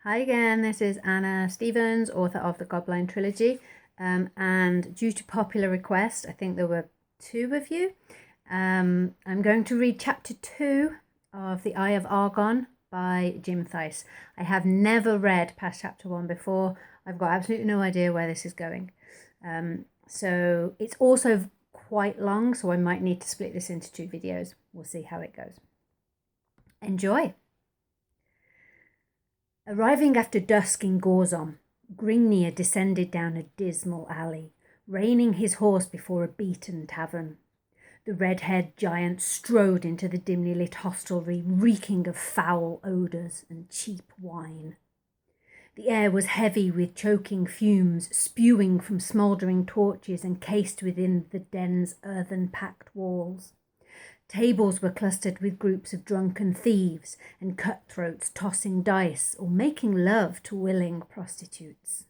Hi again, this is Anna Stevens, author of the Godblind Trilogy. And due to popular request, I think there were two of you, I'm going to read chapter 2 of The Eye of Argon by Jim Theis. I have never read past chapter 1 before. I've got absolutely no idea where this is going. So it's also quite long, so I might need to split this into 2 videos. We'll see how it goes. Enjoy! Arriving after dusk in Gorzom, Gringnir descended down a dismal alley, reining his horse before a beaten tavern. The red-haired giant strode into the dimly lit hostelry, reeking of foul odours and cheap wine. The air was heavy with choking fumes, spewing from smouldering torches encased within the den's earthen-packed walls. Tables were clustered with groups of drunken thieves and cutthroats tossing dice or making love to willing prostitutes.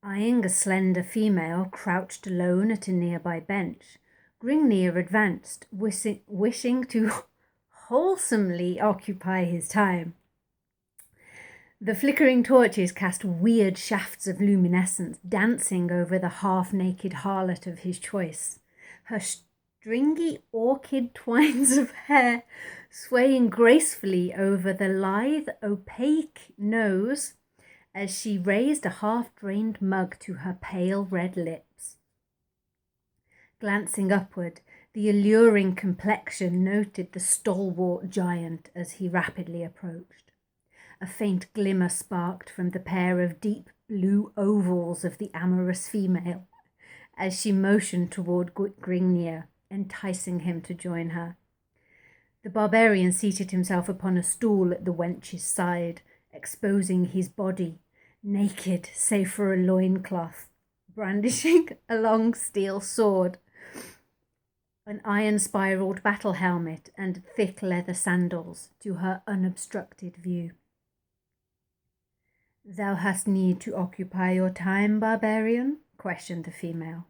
Eyeing a slender female crouched alone at a nearby bench, Gringnir advanced, wishing to wholesomely occupy his time. The flickering torches cast weird shafts of luminescence, dancing over the half-naked harlot of his choice. Her stringy orchid twines of hair swaying gracefully over the lithe, opaque nose as she raised a half-drained mug to her pale red lips. Glancing upward, the alluring complexion noted the stalwart giant as he rapidly approached. A faint glimmer sparked from the pair of deep blue ovals of the amorous female as she motioned toward Gringnir, enticing him to join her. The barbarian seated himself upon a stool at the wench's side, exposing his body, naked save for a loincloth, brandishing a long steel sword, an iron-spiraled battle helmet, and thick leather sandals to her unobstructed view. "Thou hast need to occupy your time, barbarian?" questioned the female.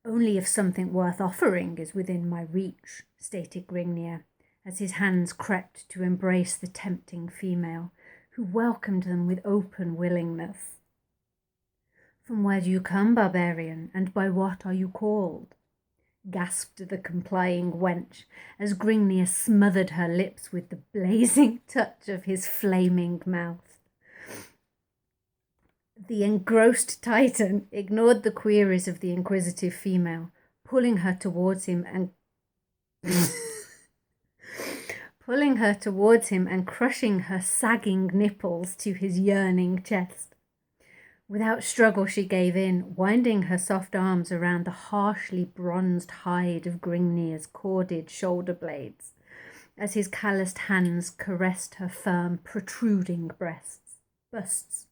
"Only if something worth offering is within my reach," stated Gringnir, as his hands crept to embrace the tempting female, who welcomed them with open willingness. "From where do you come, barbarian, and by what are you called?" gasped the complying wench, as Gringnir smothered her lips with the blazing touch of his flaming mouth. The engrossed Titan ignored the queries of the inquisitive female, pulling her towards him and crushing her sagging nipples to his yearning chest. Without struggle she gave in, winding her soft arms around the harshly bronzed hide of Gringnir's corded shoulder blades, as his calloused hands caressed her firm, protruding busts.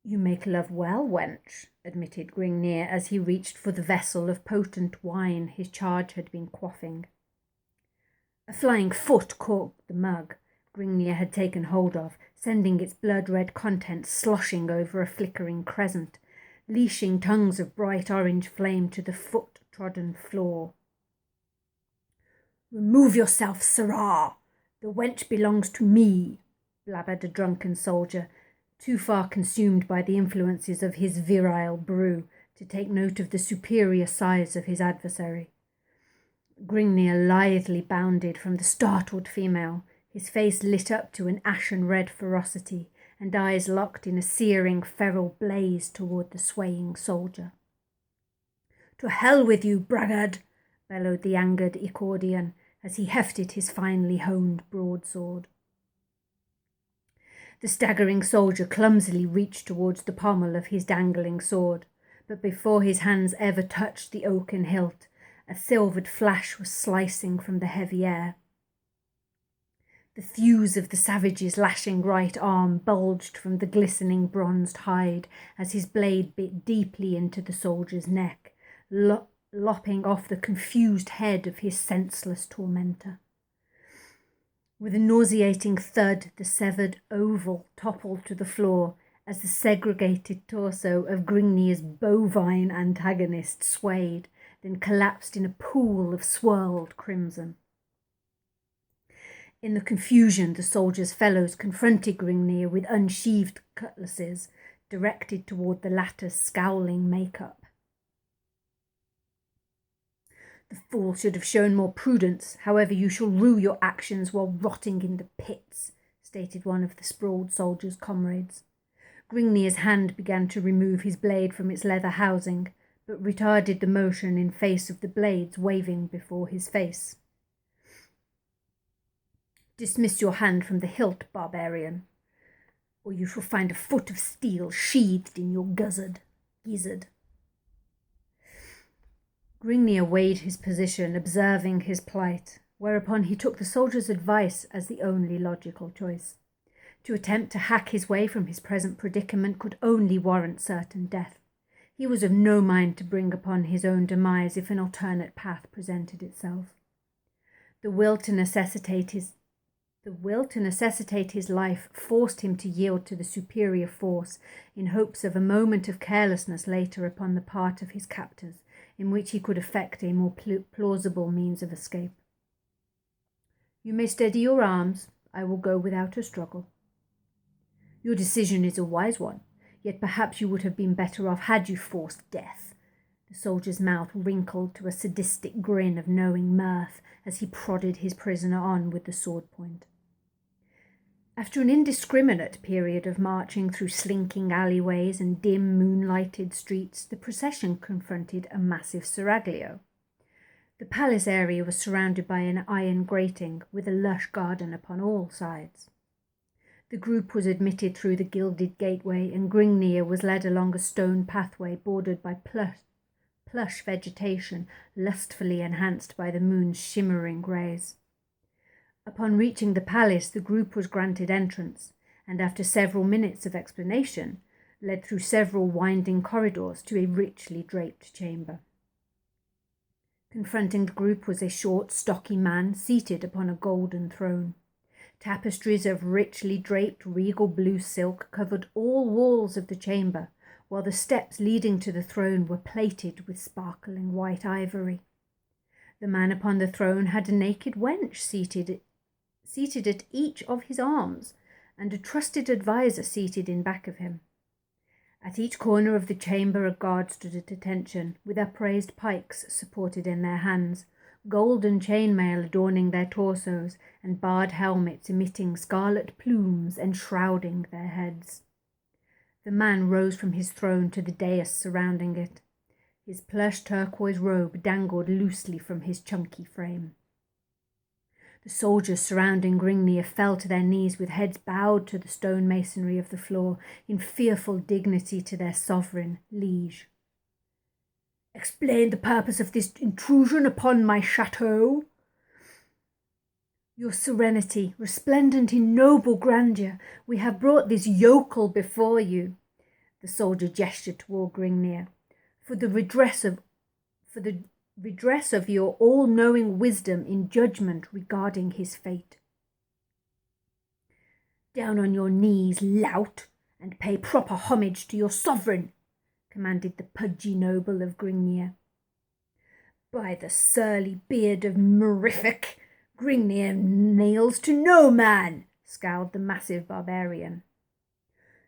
"You make love well, wench," admitted Gringnir as he reached for the vessel of potent wine his charge had been quaffing. A flying foot caught the mug Gringnir had taken hold of, sending its blood-red contents sloshing over a flickering crescent, leashing tongues of bright orange flame to the foot-trodden floor. "Remove yourself, sirrah! The wench belongs to me," blabbered a drunken soldier, too far consumed by the influences of his virile brew to take note of the superior size of his adversary. Gringnir lithely bounded from the startled female, his face lit up to an ashen-red ferocity, and eyes locked in a searing, feral blaze toward the swaying soldier. "To hell with you, braggart!" bellowed the angered Icorian as he hefted his finely honed broadsword. The staggering soldier clumsily reached towards the pommel of his dangling sword, but before his hands ever touched the oaken hilt, a silvered flash was slicing from the heavy air. The thews of the savage's lashing right arm bulged from the glistening bronzed hide as his blade bit deeply into the soldier's neck, lopping off the confused head of his senseless tormentor. With a nauseating thud, the severed oval toppled to the floor as the segregated torso of Gringnir's bovine antagonist swayed, then collapsed in a pool of swirled crimson. In the confusion, the soldiers' fellows confronted Gringnir with unsheathed cutlasses, directed toward the latter's scowling makeup. The fool should have shown more prudence. However, you shall rue your actions while rotting in the pits, stated one of the sprawled soldiers' comrades. Gringnir's hand began to remove his blade from its leather housing, but retarded the motion in face of the blades waving before his face. Dismiss your hand from the hilt, barbarian, or you shall find a foot of steel sheathed in your gizzard. Gringnir weighed his position, observing his plight, whereupon he took the soldier's advice as the only logical choice. To attempt to hack his way from his present predicament could only warrant certain death. He was of no mind to bring upon his own demise if an alternate path presented itself. The will to necessitate his life forced him to yield to the superior force in hopes of a moment of carelessness later upon the part of his captors, in which he could effect a more plausible means of escape. You may steady your arms. I will go without a struggle. Your decision is a wise one, yet perhaps you would have been better off had you forced death. The soldier's mouth wrinkled to a sadistic grin of knowing mirth as he prodded his prisoner on with the sword point. After an indiscriminate period of marching through slinking alleyways and dim moonlighted streets, the procession confronted a massive seraglio. The palace area was surrounded by an iron grating with a lush garden upon all sides. The group was admitted through the gilded gateway, and Gringnir was led along a stone pathway bordered by plush vegetation lustfully enhanced by the moon's shimmering rays. Upon reaching the palace, the group was granted entrance, and after several minutes of explanation, led through several winding corridors to a richly draped chamber. Confronting the group was a short, stocky man seated upon a golden throne. Tapestries of richly draped regal blue silk covered all walls of the chamber, while the steps leading to the throne were plated with sparkling white ivory. The man upon the throne had a naked wench seated at each of his arms, and a trusted adviser seated in back of him. At each corner of the chamber a guard stood at attention, with upraised pikes supported in their hands, golden chainmail adorning their torsos, and barred helmets emitting scarlet plumes enshrouding their heads. The man rose from his throne to the dais surrounding it. His plush turquoise robe dangled loosely from his chunky frame. The soldiers surrounding Gringnir fell to their knees with heads bowed to the stone masonry of the floor in fearful dignity to their sovereign liege. Explain the purpose of this intrusion upon my chateau. Your Serenity, resplendent in noble grandeur, we have brought this yokel before you. The soldier gestured toward Gringnir. For the redress of your all-knowing wisdom in judgment regarding his fate. Down on your knees, lout, and pay proper homage to your sovereign, commanded the pudgy noble of Gringnir. By the surly beard of Mirific, Gringnir kneels to no man, scowled the massive barbarian.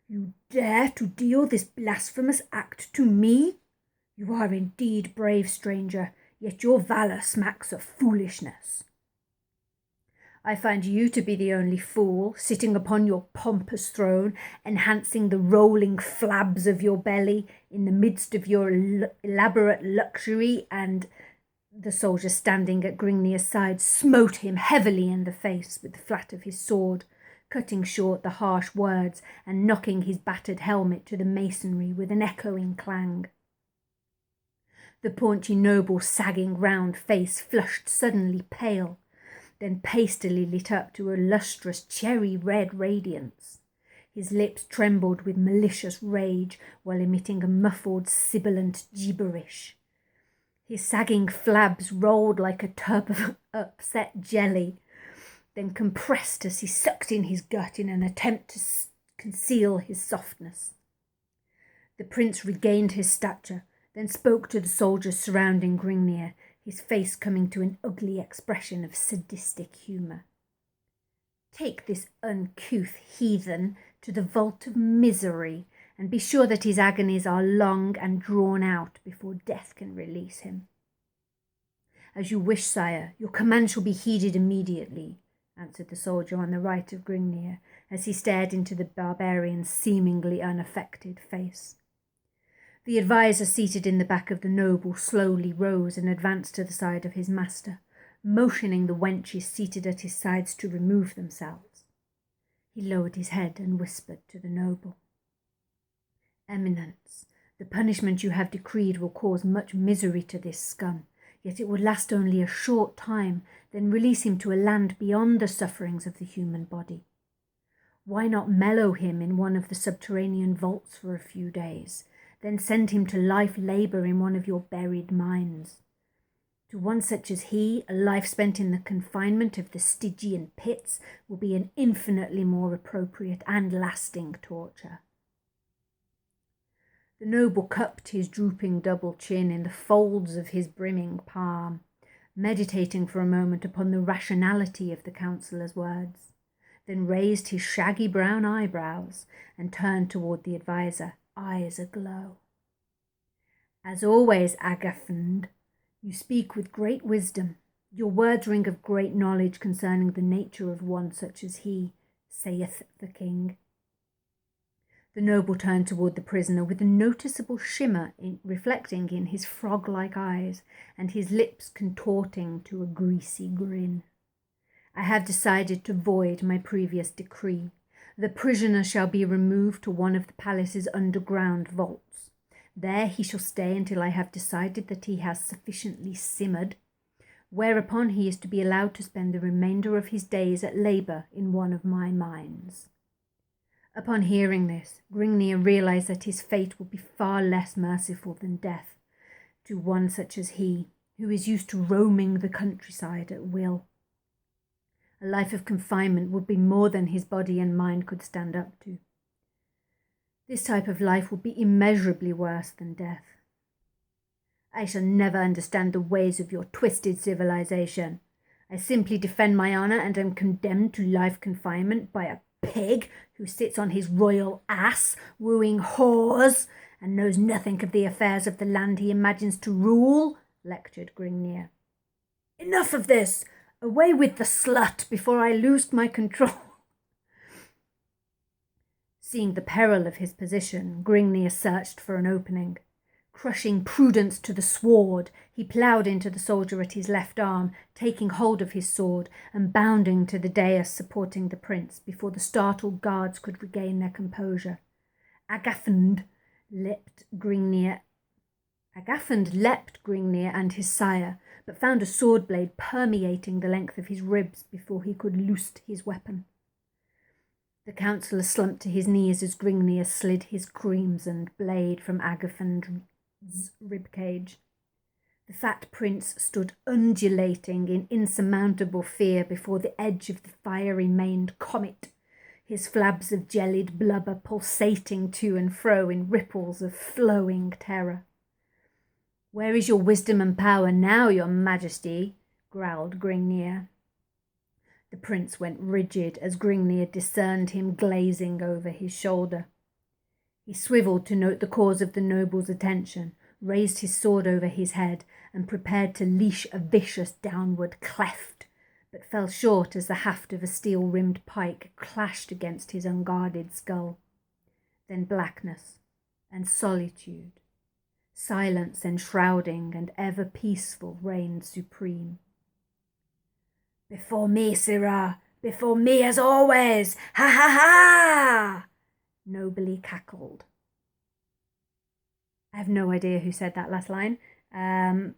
You dare to deal this blasphemous act to me? You are indeed brave, stranger, yet your valour smacks of foolishness. I find you to be the only fool, sitting upon your pompous throne, enhancing the rolling flabs of your belly in the midst of your elaborate luxury, and the soldier standing at Gringnir's side smote him heavily in the face with the flat of his sword, cutting short the harsh words and knocking his battered helmet to the masonry with an echoing clang. The paunchy noble's sagging round face flushed suddenly pale, then pastily lit up to a lustrous cherry-red radiance. His lips trembled with malicious rage while emitting a muffled, sibilant gibberish. His sagging flabs rolled like a tub of upset jelly, then compressed as he sucked in his gut in an attempt to conceal his softness. The prince regained his stature, then spoke to the soldiers surrounding Gringnir, his face coming to an ugly expression of sadistic humour. Take this uncouth heathen to the vault of misery, and be sure that his agonies are long and drawn out before death can release him." "As you wish, sire. Your command shall be heeded immediately," answered the soldier on the right of Gringnir, as he stared into the barbarian's seemingly unaffected face. The adviser seated in the back of the noble slowly rose and advanced to the side of his master, motioning the wenches seated at his sides to remove themselves. He lowered his head and whispered to the noble, "Eminence, the punishment you have decreed will cause much misery to this scum, yet it will last only a short time, then release him to a land beyond the sufferings of the human body. Why not mellow him in one of the subterranean vaults for a few days, then send him to life labour in one of your buried mines? To one such as he, a life spent in the confinement of the Stygian pits will be an infinitely more appropriate and lasting torture." The noble cupped his drooping double chin in the folds of his brimming palm, meditating for a moment upon the rationality of the counsellor's words, then raised his shaggy brown eyebrows and turned toward the adviser, eyes aglow. "As always, Agathond, you speak with great wisdom. Your words ring of great knowledge concerning the nature of one such as he, saith the king." The noble turned toward the prisoner with a noticeable shimmer reflecting in his frog-like eyes and his lips contorting to a greasy grin. "I have decided to void my previous decree. The prisoner shall be removed to one of the palace's underground vaults. There he shall stay until I have decided that he has sufficiently simmered, whereupon he is to be allowed to spend the remainder of his days at labour in one of my mines." Upon hearing this, Gringnir realised that his fate would be far less merciful than death to one such as he, who is used to roaming the countryside at will. A life of confinement would be more than his body and mind could stand up to. This type of life would be immeasurably worse than death. "I shall never understand the ways of your twisted civilization. I simply defend my honour and am condemned to life confinement by a pig who sits on his royal ass, wooing whores, and knows nothing of the affairs of the land he imagines to rule," lectured Gringnir. "Enough of this! Away with the slut before I lose my control." Seeing the peril of his position, Gringnir searched for an opening. Crushing prudence to the sword, he ploughed into the soldier at his left arm, taking hold of his sword and bounding to the dais supporting the prince before the startled guards could regain their composure. Agathond leapt Gringnir and his sire, but found a sword blade permeating the length of his ribs before he could loose his weapon. The counsellor slumped to his knees as Gringnir slid his crimsoned blade from Agathond's ribcage. The fat prince stood undulating in insurmountable fear before the edge of the fiery-maned comet, his flabs of jellied blubber pulsating to and fro in ripples of flowing terror. "Where is your wisdom and power now, your majesty?" growled Gringnir. The prince went rigid as Gringnir discerned him glazing over his shoulder. He swivelled to note the cause of the noble's attention, raised his sword over his head, and prepared to leash a vicious downward cleft, but fell short as the haft of a steel-rimmed pike clashed against his unguarded skull. Then blackness and solitude, silence enshrouding and ever peaceful reigned supreme. "Before me, sirrah, before me as always, ha ha ha!" nobly cackled. I have no idea who said that last line. And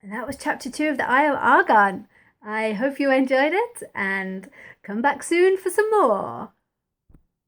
that was chapter 2 of the Eye of Argon. I hope you enjoyed it and come back soon for some more.